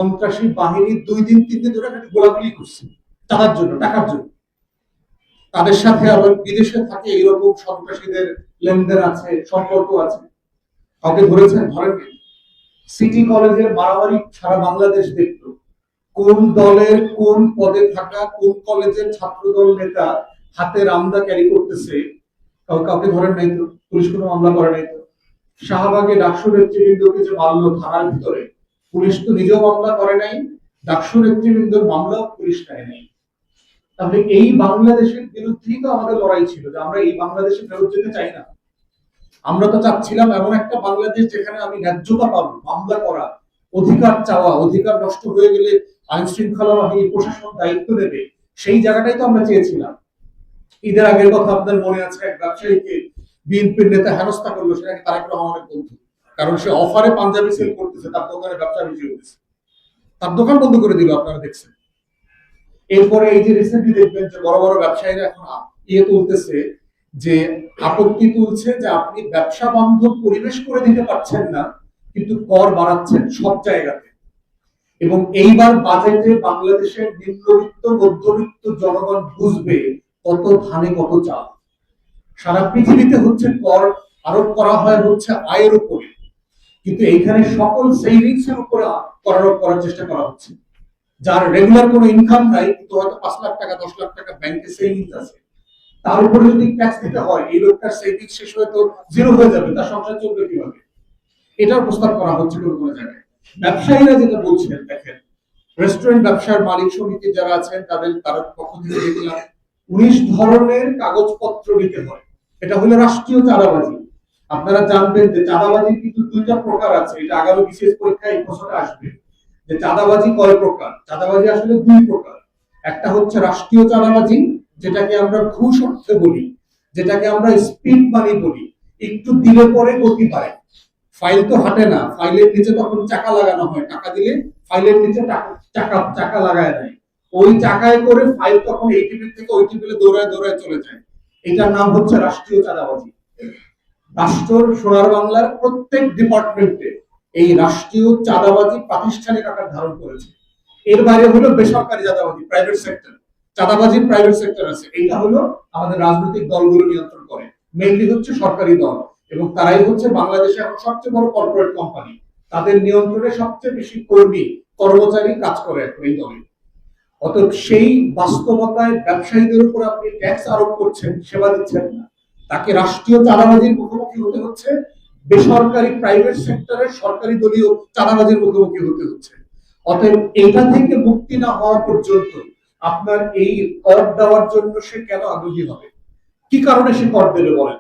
সন্ত্রাসী বাহিনী 2 দিন 3 দিন ধরে গোলাগুলি করছে টাকার জন্য, টাকার জন্য। তাদের সাথে আবার বিদেশে থাকে এইরকম সন্ত্রাসীদের লেনদেন আছে, সম্পর্ক আছে। কাউকে ধরেছেন? ধরেননি। সিটি কলেজের মারামারি সারা বাংলাদেশ দেখলো। কোন দলের কোন পদে থাকা কোন কলেজের ছাত্রদল নেতা হাতে রামদা ক্যারি করতেছে কাউকে ধরেন নাই তো, পুলিশ কোনো মামলা করে নাই তো। শাহবাগে ডাকসু নেতৃবৃন্দকে যে মারলো থানার ভিতরে, পুলিশ তো নিজেও মামলা করে নাই, ডাকসু নেতৃবৃন্দর মামলাও পুলিশ নেয় নাই। তাহলে এই বাংলাদেশের বিরুদ্ধেই তো আমাদের লড়াই ছিল, যে আমরা এই বাংলাদেশে ফেরত যেতে চাই না। আমরা তো চাচ্ছিলাম এমন একটা বাংলাদেশ যেখানে আমি ন্যায্যতা পাবো, মামলা করা, অধিকার চাওয়া, অধিকার নষ্ট হয়ে গেলে আইন শৃঙ্খলা বাহিনী প্রশাসন দায়িত্ব নেবে, সেই জায়গাটাই তো আমরা চেয়েছিলাম। ঈদের আগের কথা আপনার মনে আছে, এক ব্যবসায়ীকে বিএনপির নেতা হেনস্থা করলো, সেটাকে তারেক রহমানের বন্ধু, কারণ সে অফারে পাঞ্জাবি সেল করতেছে, তার দোকানে ব্যবসা বেশি হয়েছে, তার দোকান বন্ধ করে দিল, আপনারা দেখছেন। এরপরে এই যে রিসেন্টলি দেখবেন যে বড় বড় ব্যবসায়ীরা এখন তুলতেছে, যে আপত্তি তুলছে যে আপনি ব্যবসা বান্ধব পরিবেশ করে দিতে পারছেন না, কিন্তু কর বাড়াচ্ছেন সব জায়গাতে। এবং এইবার বাজেটে বাংলাদেশের নিম্নবিত্ত মধ্যবিত্ত জনগণ বুঝবে কত ধানে কত চাল। সারা পৃথিবীতে হচ্ছে কর আরোপ করা হয় হচ্ছে আয়ের উপরে, কিন্তু এইখানে সকল সেভিংস এর উপরে কর আরোপ করার চেষ্টা করা হচ্ছে। যার রেগুলার কোনো ইনকাম নাই, কিন্তু হয়তো 5 লাখ টাকা 10 লাখ টাকা ব্যাংকে সেভিংস আছে, তার উপরে যদি ট্যাক্স দিতে হয়, এই লোকটার সেভিংস শেষ হয়ে তো জিরো হয়ে যাবে, তার সংসার চলবে কিভাবে? এটার প্রস্তাব করা হচ্ছে কোনো জায়গায়। ব্যবসায়ীরা যেটা বলছেন, দেখেন, রেস্টুরেন্ট ব্যবসার মালিক সমিতি যারা আছেন তাদের পক্ষ থেকে দেখলাম 19 ধরনের কাগজপত্র দিতে হয়। এটা হলো রাষ্ট্রীয় চাঁদাবাজি। আপনারা জানবেন যে চাঁদাবাজি কিন্তু 2টা প্রকার আছে, এটা আগামী বিশেষ পরীক্ষায় এই প্রশ্নটা আসবে, যে চাঁদাবাজি কয় প্রকার। চাঁদাবাজি আসলে 2 প্রকার। একটা হচ্ছে রাষ্ট্রীয় চাঁদাবাজি, যেটাকে আমরা ঘুষ অর্থে বলি, যেটাকে আমরা স্পিড মানি বলি, একটু দিলে পরে গতি পায়। ফাইল তো হাঁটে না, ফাইলের নিচে তখন চাকা লাগানো হয়, টাকা দিলে ফাইলের নিচে চাকা লাগায় দেয়, ওই চাকায় করে ফাইল তখন এই টেবিল থেকে ওই টেবিলে দৌড়ায় দৌড়ায় চলে যায়। এটার নাম হচ্ছে রাষ্ট্রীয় চাঁদাবাজি। রাষ্ট্র সোনার বাংলার প্রত্যেক ডিপার্টমেন্টে এই রাষ্ট্রীয় চাঁদাবাজি প্রাতিষ্ঠানিক আকার ধারণ করেছে। এর বাইরে হলো বেসরকারি চাঁদাবাজি, প্রাইভেট সেক্টর চাঁদাবাজির প্রাইভেট সেক্টর আছে। এটা হলো আমাদের রাজনৈতিক দলগুলো নিয়ন্ত্রণ করে, মেইনলি হচ্ছে সরকারি দল, এবং তারাই হচ্ছে বাংলাদেশে এখন সবচেয়ে বড় কর্পোরেট কোম্পানি। তাদের নিয়ন্ত্রণে সবচেয়ে বেশি কর্মী কর্মচারী কাজ করে এখন এই দলে। অতএব সেই বাস্তবতায় ব্যবসায়ীদের উপর আপনি ট্যাক্স আরোপ করছেন, সেবা দিচ্ছেন না, তাকে রাষ্ট্রীয় চাঁদাবাজির মুখোমুখি হতে হচ্ছে, বেসরকারি প্রাইভেট সেক্টরের সরকারি দলীয় চাঁদাবাজির মুখোমুখি হতে হচ্ছে। অতএব এটা থেকে মুক্তি না হওয়া পর্যন্ত আপনার এই কর দেওয়ার জন্য সে কেন আগ্রহী হবে? কি কারণে সে কর দেবে বলেন?